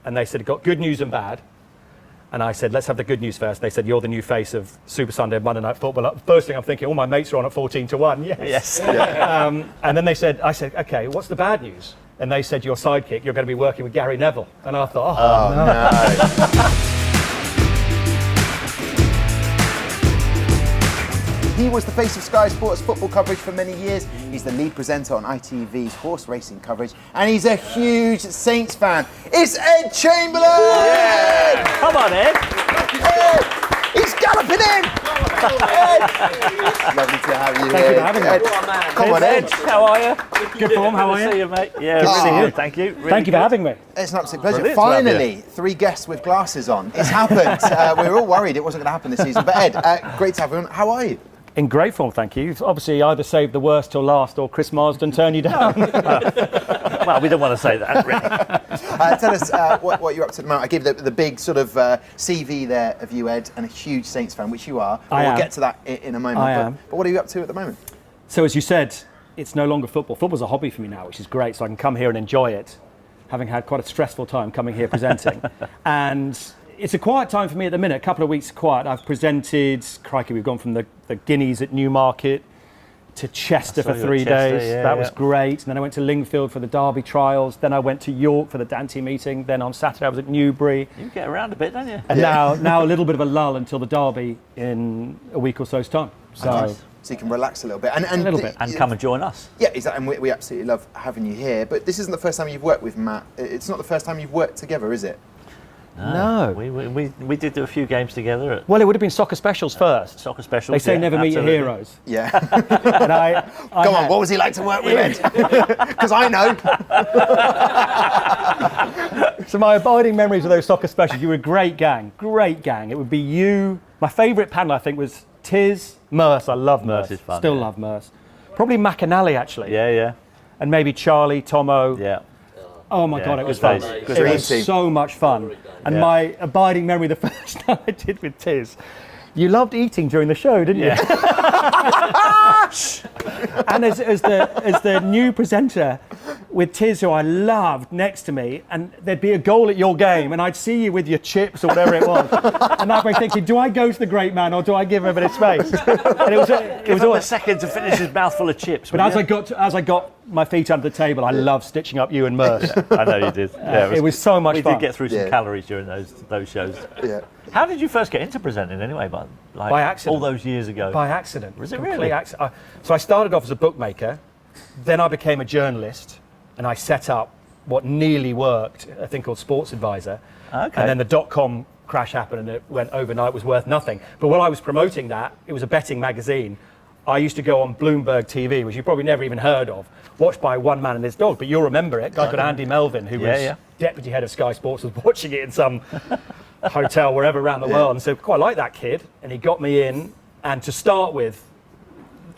And they said, got good news and bad. And I said, let's have the good news first. They said, you're the new face of Super Sunday and Monday Night Football. First thing I'm thinking, all my mates are on at 14-1. Yes. And then I said, okay, what's the bad news? And they said, your sidekick, you're going to be working with Gary Neville. And I thought, oh no. He was the face of Sky Sports football coverage for many years. He's the lead presenter on ITV's horse racing coverage, and he's a huge Saints fan. It's Ed Chamberlain! Yeah. Come on, Ed. Ed! He's galloping in! Ed! Lovely to have you. Thank you for having me. Ed. Come on, Ed. How are you? Good form, how are you? Good to see you, mate. Yeah, really good. Thank you. Really Thank you for having me. It's an absolute pleasure. Brilliant to have Finally, 3 guests with glasses on. It's happened. We were all worried it wasn't going to happen this season. But Ed, great to have you on. How are you? In great form, thank you. You've obviously either saved the worst till last or Chris Marsden turned you down. Well, we don't want to say that, really. Tell us what you're up to at the moment. I gave the big sort of CV there of you, Ed, and a huge Saints fan, which you are. We'll get to that in a moment. But what are you up to at the moment? So as you said, it's no longer football. Football's a hobby for me now, which is great. So I can come here and enjoy it, having had quite a stressful time coming here presenting. And it's a quiet time for me at the minute, a couple of weeks quiet. I've presented, crikey, we've gone from the Guineas at Newmarket to Chester for 3 days. That was great. And then I went to Lingfield for the Derby trials. Then I went to York for the Dante meeting. Then on Saturday I was at Newbury. You get around a bit, don't you? And now a little bit of a lull until the Derby in a week or so's time. So you can relax a little bit. And a little bit. And come and join us. Yeah, exactly. And we absolutely love having you here. But this isn't the first time you've worked with Matt. It's not the first time you've worked together, is it? No. We did do a few games together. Well, it would have been Soccer Specials first. Soccer Specials. They say never meet your heroes. Yeah. And Go on, what was he like to work with, Ed? Because I know. So my abiding memories of those Soccer Specials, you were a great gang. It would be you. My favourite panel, I think, was Tiz, Merce. I love Merce. Is fun, Still love Merce. Probably McAnally, actually. Yeah. And maybe Charlie, Tomo. Yeah. Oh my God, it was fun. It It was so much fun. And my abiding memory, the first time I did with Tiz, you loved eating during the show, didn't you? And as the new presenter with Tiz, who I loved, next to me, and there'd be a goal at your game, and I'd see you with your chips or whatever it was, and I'd be thinking, do I go to the great man or do I give him a bit of space? And it was all a second to finish his mouthful of chips. But as I got my feet under the table, I loved stitching up you and Merce. I know you did. Yeah, it was so much fun. We did get through some calories during those shows. Yeah. How did you first get into presenting anyway? By accident. All those years ago. By accident. Was it really? So I started off as a bookmaker, then I became a journalist, and I set up what nearly worked, a thing called Sports Advisor. Okay. And then the .com crash happened and it went overnight, was worth nothing. But while I was promoting that, it was a betting magazine. I used to go on Bloomberg TV, which you probably never even heard of, watched by one man and his dog, but you'll remember it. A guy called Andy Melvin, who was deputy head of Sky Sports, was watching it in some hotel wherever around the world, and so quite like that kid. And he got me in, and to start with,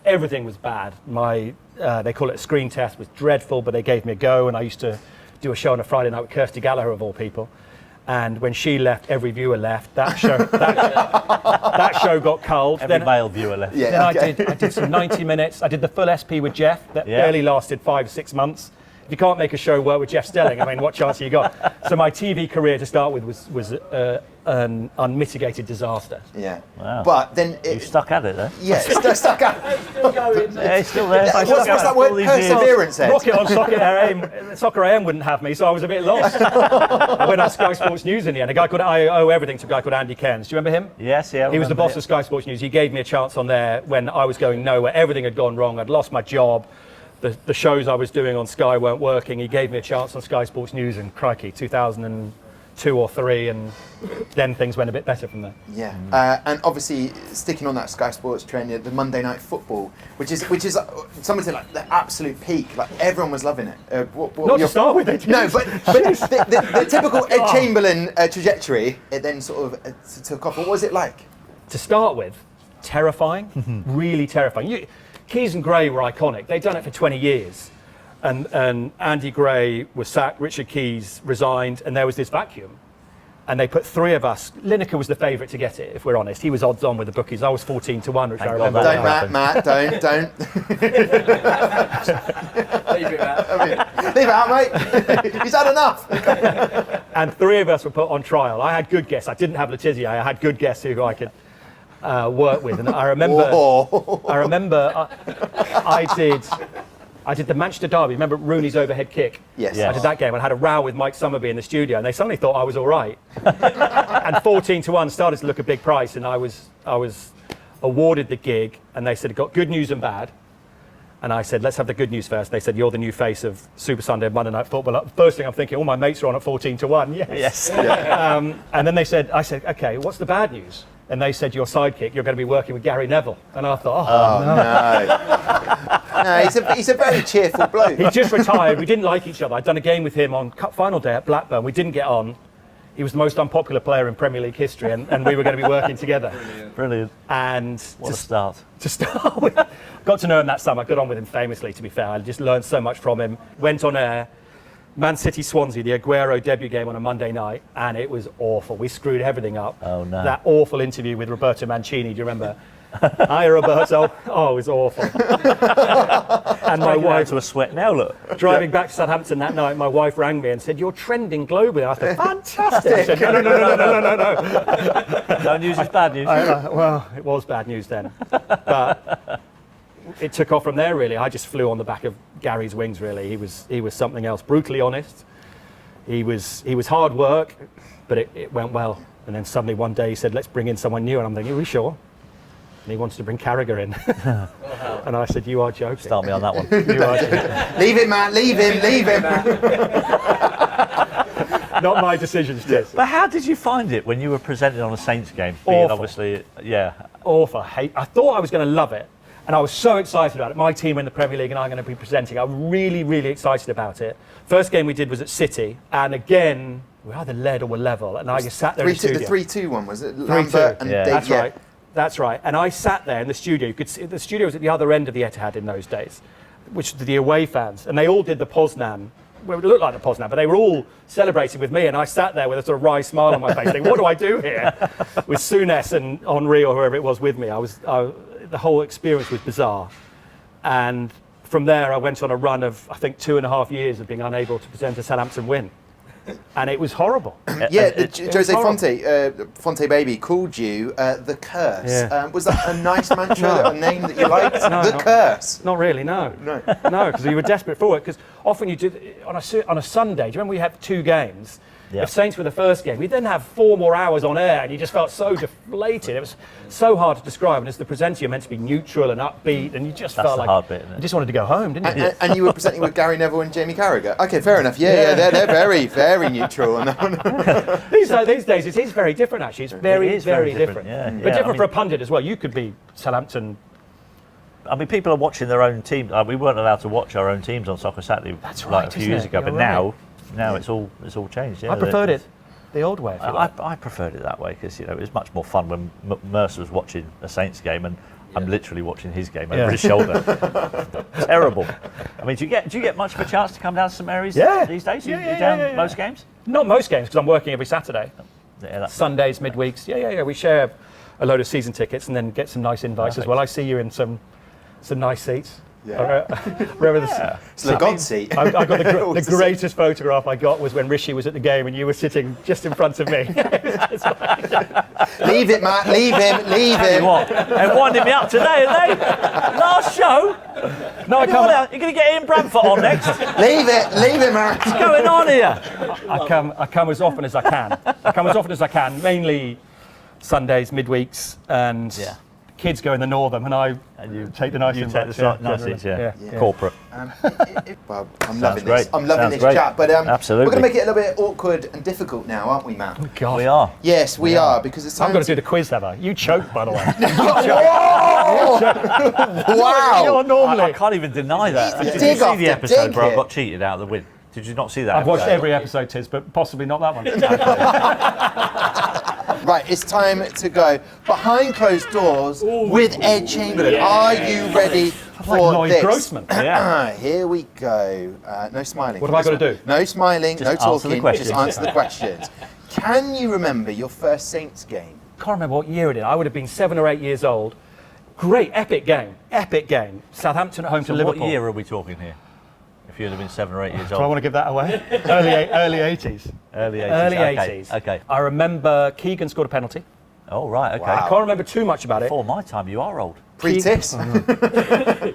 everything was bad. They call it a screen test, was dreadful, but they gave me a go, and I used to do a show on a Friday night with Kirsty Gallagher, of all people. And when she left, every viewer left. That show got culled. Every male viewer left. Yeah, then I did some 90 minutes. I did the full SP with Jeff. That barely lasted 5 or 6 months. If you can't make a show work with Jeff Stelling, I mean, what chance have you got? So my TV career to start with was an unmitigated disaster. Yeah. Wow. But then You stuck at it, though. yeah, it's stuck out. Yeah, it's still there. What's that word? Perseverance, Ed. Rocket on Soccer AM wouldn't have me, so I was a bit lost. I went on Sky Sports News in the end. I owe everything to a guy called Andy Cairns. Do you remember him? Yes, yeah. He was the boss of Sky Sports News. He gave me a chance on there when I was going nowhere. Everything had gone wrong. I'd lost my job. The shows I was doing on Sky weren't working. He gave me a chance on Sky Sports News, and crikey, 2002 or 3, and then things went a bit better from there. Yeah, and obviously sticking on that Sky Sports trend, the Monday Night Football, which is someone said like the absolute peak. Like everyone was loving it. Not to start with, it. No, but the typical Ed Chamberlain trajectory, it then sort of took off. What was it like? To start with, terrifying, really terrifying. Keys and Gray were iconic. They'd done it for 20 years. And Andy Gray was sacked, Richard Keys resigned, and there was this vacuum. And they put 3 of us. Lineker was the favourite to get it, if we're honest. He was odds on with the bookies. I was 14-1, which I remember. Don't, Matt, don't. Leave it out. Leave it out, mate. He's had enough. And 3 of us were put on trial. I had good guess. I didn't have Letizia. I had good guess who I could work with. And I remember, I did the Manchester Derby. Remember Rooney's overhead kick? Yes. I did that game. I had a row with Mike Summerby in the studio, and they suddenly thought I was all right. And 14-1 started to look a big price, and I was awarded the gig, and they said, got good news and bad. And I said, let's have the good news first. They said, you're the new face of Super Sunday and Monday Night Football. First thing I'm thinking, all my mates are on at 14-1. Yes. And then I said, okay, what's the bad news? And they said, your sidekick, you're going to be working with Gary Neville. And I thought, no, he's a very cheerful bloke. He just retired. We didn't like each other. I'd done a game with him on Cup final day at Blackburn. We didn't get on. He was the most unpopular player in Premier League history, and we were going to be working together. Brilliant. And What a start. To start with, got to know him that summer. Got on with him famously, to be fair. I just learned so much from him. Went on air. Man City Swansea, the Aguero debut game on a Monday night, and it was awful. We screwed everything up. Oh, no. That awful interview with Roberto Mancini, do you remember? Hi, Roberto. Oh, it was awful. And my wife, to a sweat now, look. driving back to Southampton that night, my wife rang me and said, you're trending globally. I thought, fantastic. I said, no. No news is bad news. Well, it was bad news then. But it took off from there, really. I just flew on the back of Gary's wings, really. He was something else. Brutally honest. He was hard work, but it went well. And then suddenly one day he said, let's bring in someone new. And I'm thinking, are we sure? And he wanted to bring Carragher in. And I said, you are joking. Start me on that one. You are joking. Leave him, Matt. Leave him. Not my decision, Stiz. But how did you find it when you were presenting on a Saints game? Awful. Obviously, yeah. Awful. I thought I was going to love it. And I was so excited about it. My team in the Premier League and I'm going to be presenting. I'm really, really excited about it. First game we did was at City. And again, we either led or were level. And I just sat there in the studio. The 3-2 one, was it? 3-2. Lambert and Yeah. Dave, That's right. That's right. And I sat there in the studio. You could see the studio was at the other end of the Etihad in those days, which were the away fans. And they all did the Poznan. Well, it looked like the Poznan, but they were all celebrating with me. And I sat there with a sort of wry smile on my face, thinking, what do I do here? With Souness and Henri or whoever it was with me. The whole experience was bizarre. And from there, I went on a run of, I think, 2.5 years of being unable to present a Southampton win. And it was horrible. Yeah, it Jose was Fonte Baby called you the Curse. Yeah. Was that a nice mantra, a name that you liked? No, the not- Curse. Not really, no. No. No, because we were desperate for it. Because often you do, on a Sunday, do you remember we had 2 games? Yeah. If Saints were the first game, we then have 4 more hours on air and you just felt so deflated. It was so hard to describe. And as the presenter, you're meant to be neutral and upbeat and you just That's felt the like hard bit, isn't it? you just wanted to go home, didn't you? And you were presenting with Gary Neville and Jamie Carragher. Okay, fair enough. Yeah, they're very, very neutral on that one. These days, it is very different, actually. It's very, is very, very different. different, yeah. But Yeah, different I for a mean- pundit as well. You could be Southampton. I mean, people are watching their own team. We weren't allowed to watch our own teams on Soccer Saturday That's like right, a few isn't years it? ago. You're But right. now it's all changed. Yeah, I preferred it the old way, if you like. I preferred it that way because it was much more fun when Mercer was watching a Saints game and I'm literally watching his game over his shoulder. Terrible. I mean, do you get much of a chance to come down to St Mary's these days? You down most games? Not most games, because I'm working every Saturday. Yeah, that's Sundays, midweeks. Yeah. We share a load of season tickets and then get some nice invites as well. I see you in some nice seats. Yeah. It's the God seat. I got the greatest photograph I got was when Rishi was at the game and you were sitting just in front of me. Leave it, Matt. Leave him. what? They're winding me up today, aren't they? Last show. No, I can't. You're going to get Ian Bradford on next. Leave it, Matt. What's going on here? I come as often as I can. Mainly Sundays, midweeks, and kids go in the northern, and I take the nice invites. Nice seats, yeah. Corporate. Well, I'm loving great. this. I'm loving Sounds this great. chat. But Absolutely. we're going to make it a little bit awkward and difficult now, aren't we, Matt? God. We are. Yes, we are, because it's time I'm going to do the quiz, have I? You choked, by the way. Wow! You're normally. I can't even deny that. You Did dig you see after the episode dig where I here. got cheated out of the win? Did you not see that? I've watched episode? every episode, Tiz, but possibly not that one. Right, it's time to go behind closed doors with Ed Chamberlain. Are you ready for Lloyd this? Grossman. Yeah. Here we go. No smiling. What have I got to do? No smiling, Just no answer the talking, questions. just answer the questions. Can you remember your first Saints game? Can't remember what year it is. I would have been 7 or 8 years old. Great, epic game. Southampton at home to So Liverpool. what year are we talking here? If you'd have been 7 or 8 years Do I old. want to give that away? early 80s. Early 80s. Early okay. 80s. Okay. I remember Keegan scored a penalty. Oh, right, okay. Wow. I can't remember too much about it. Before my time, you are old. Pre-tips? I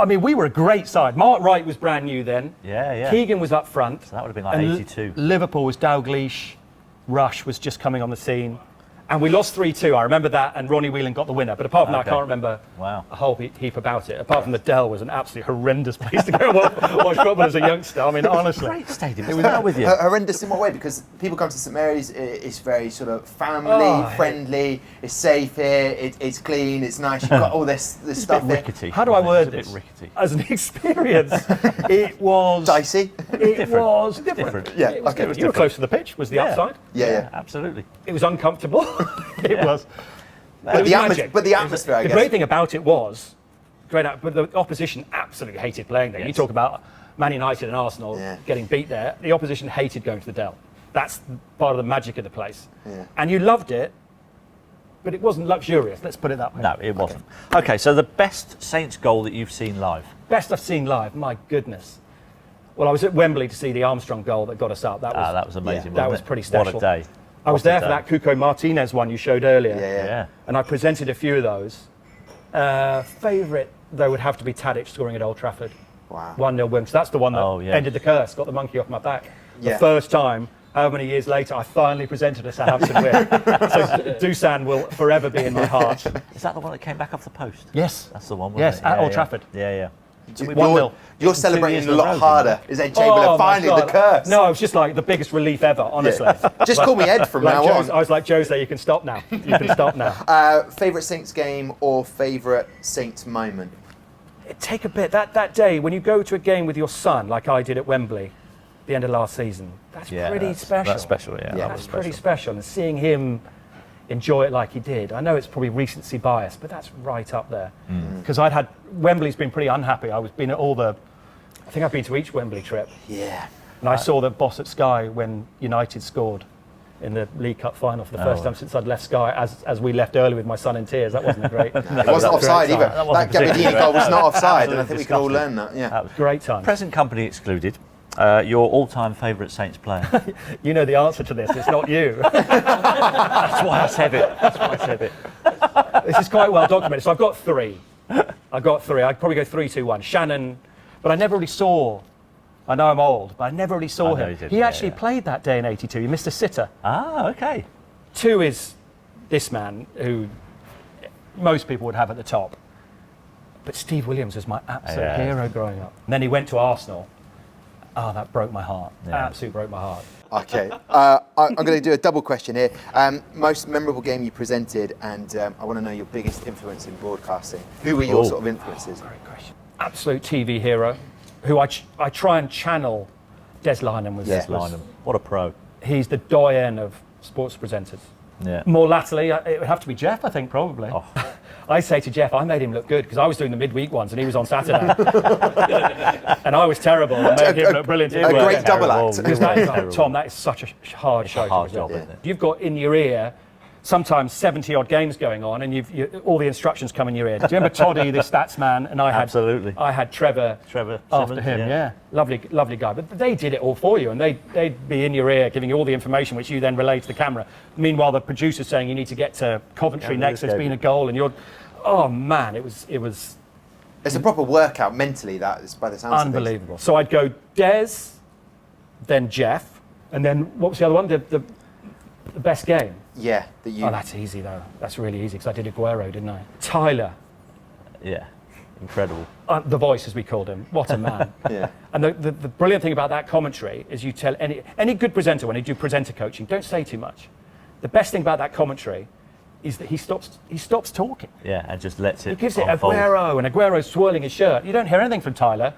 mean, we were a great side. Mark Wright was brand new then. Yeah. Keegan was up front. So that would have been like And 82. Liverpool was Dalglish. Rush was just coming on the scene. And we lost 3-2. I remember that, and Ronnie Whelan got the winner. But apart from that, I Okay. can't remember Wow. a whole heap about it. Apart from the Dell was an absolutely horrendous place to go watch football as a youngster. I mean, honestly. Great stadium. It was there with you. Horrendous in what way? Because people come to St Mary's, it's very sort of family friendly, it's safe here, it's clean, it's nice, you've got all this It's a stuff bit here. rickety. How do I wasn't it? word It's this? a bit rickety. As an experience, it was Dicey? It was different. Different. Yeah, It was okay. different. You were close to the pitch. Was the upside? Yeah. Absolutely. It was uncomfortable. It was. But, it was the magic. atmosphere, I The guess. great thing about it was, but the opposition absolutely hated playing there. You Yes. talk about Man United and Arsenal Yeah. getting beat there. The opposition hated going to the Dell. That's part of the magic of the place. Yeah. And you loved it, but it wasn't luxurious. Let's put it that way. No, it wasn't. Okay, so the best Saints goal that you've seen live? Best I've seen live. My goodness. Well, I was at Wembley to see the Armstrong goal that got us up. That was amazing. that wasn't was it? pretty special. What a day. I was What a there for day. that Cuco Martinez one you showed earlier. Yeah. And I presented a few of those. Favourite, though, would have to be Tadic scoring at Old Trafford. Wow. 1-0 win. So that's the one that Oh, yeah. ended the curse, got the monkey off my back. Yeah. The first time, however many years later, I finally presented a Southampton win. So Dusan will forever be in my heart. Is that the one that came back off the post? Yes. That's the one, Yes, wasn't it? at Old Trafford. Yeah. You're, 1-0. you're 2 celebrating years a in a lot row, harder. Is Ed Chamberlain Oh, my finally the God. curse? No, it was just like the biggest relief ever, honestly. Just call me Ed from Like now Jose, on. I was like, Jose, you can stop now. You can stop now. Favourite Saints game or favourite Saints moment? Take a bit. That day, when you go to a game with your son, like I did at Wembley, the end of last season, that's pretty special. That's special, yeah. Yeah. That was That's pretty special. special. And seeing him enjoy it like he did, I know it's probably recency bias, but that's right up there. Because Wembley's been pretty unhappy. I think I've been to each Wembley trip. Yeah. And I saw the boss at Sky when United scored in the League Cup final for the first time since I'd left Sky, as we left early with my son in tears. That wasn't a great. It wasn't offside either. That wasn't That Gabbiadini particularly goal was great. not offside, and I Absolutely think we can all disgusting. learn that. Yeah. That was Great time. present company excluded. Your all-time favourite Saints player? You know the answer to this. It's not you. That's why I said it. This is quite well documented. So I've got three. I'd probably go 3-2-1. Shannon, but I never really saw. I know I'm old, but I never really saw I know him. you didn't, He yeah, actually played that day in '82. He missed a sitter. Ah, okay. 2 is this man who most people would have at the top. But Steve Williams was my absolute Yeah. hero growing up. And then he went to Arsenal. Oh, that broke my heart. Yeah. Absolutely broke my heart. Okay. I'm going to do a double question here. Most memorable game you presented, and I want to know your biggest influence in broadcasting. Who were your Oh. sort of influences? Great question. Absolute TV hero, who I try and channel. Des Lynam was. Yeah. Lynam. What a pro. He's the doyen of sports presenters. Yeah. More latterly, it would have to be Jeff, I think, probably. Oh. I say to Jeff, I made him look good because I was doing the midweek ones and he was on Saturday. And I was terrible and made him look brilliant. A great double act. Because that is, Tom, that is such a hard show. hard to present. job, isn't it? You've got in your ear sometimes 70-odd games going on and all the instructions come in your ear. Do you remember Toddy, the stats man? And I had Trevor Trevor after Simmons, him, yeah. Lovely guy. But they did it all for you, and they'd be in your ear giving you all the information which you then relay to the camera. Meanwhile, the producer's saying you need to get to Coventry next, there's been a goal, and oh man, it was It's a proper workout mentally, that is, by the sounds of things. unbelievable. So I'd go Des, then Jeff, and then what was the other one? The best game. Yeah, that you. Oh, that's easy though. That's really easy because I did Aguero, didn't I? Tyler, Yeah. Incredible. the voice as we called him. What a man. Yeah. And the brilliant thing about that commentary is you tell any good presenter when they do presenter coaching, don't say too much. The best thing about that commentary is that he stops talking. Yeah, and just lets it He gives it unfold. Aguero, and Aguero's swirling his shirt. You don't hear anything from Tyler.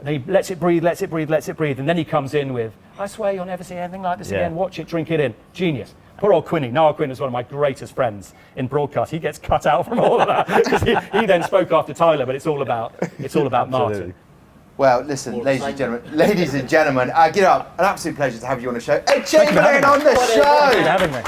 And he lets it breathe, and then he comes in with, I swear you'll never see anything like this Yeah. again. Watch it, drink it in. Genius. Poor old Quinny. Noah Quinn is one of my greatest friends in broadcast. He gets cut out from all of that because he then spoke after Tyler, but it's all about Martin. Well, listen, ladies and gentlemen, get up. An absolute pleasure to have you on the show. Ed Chamberlain on the show. Thank you for having me.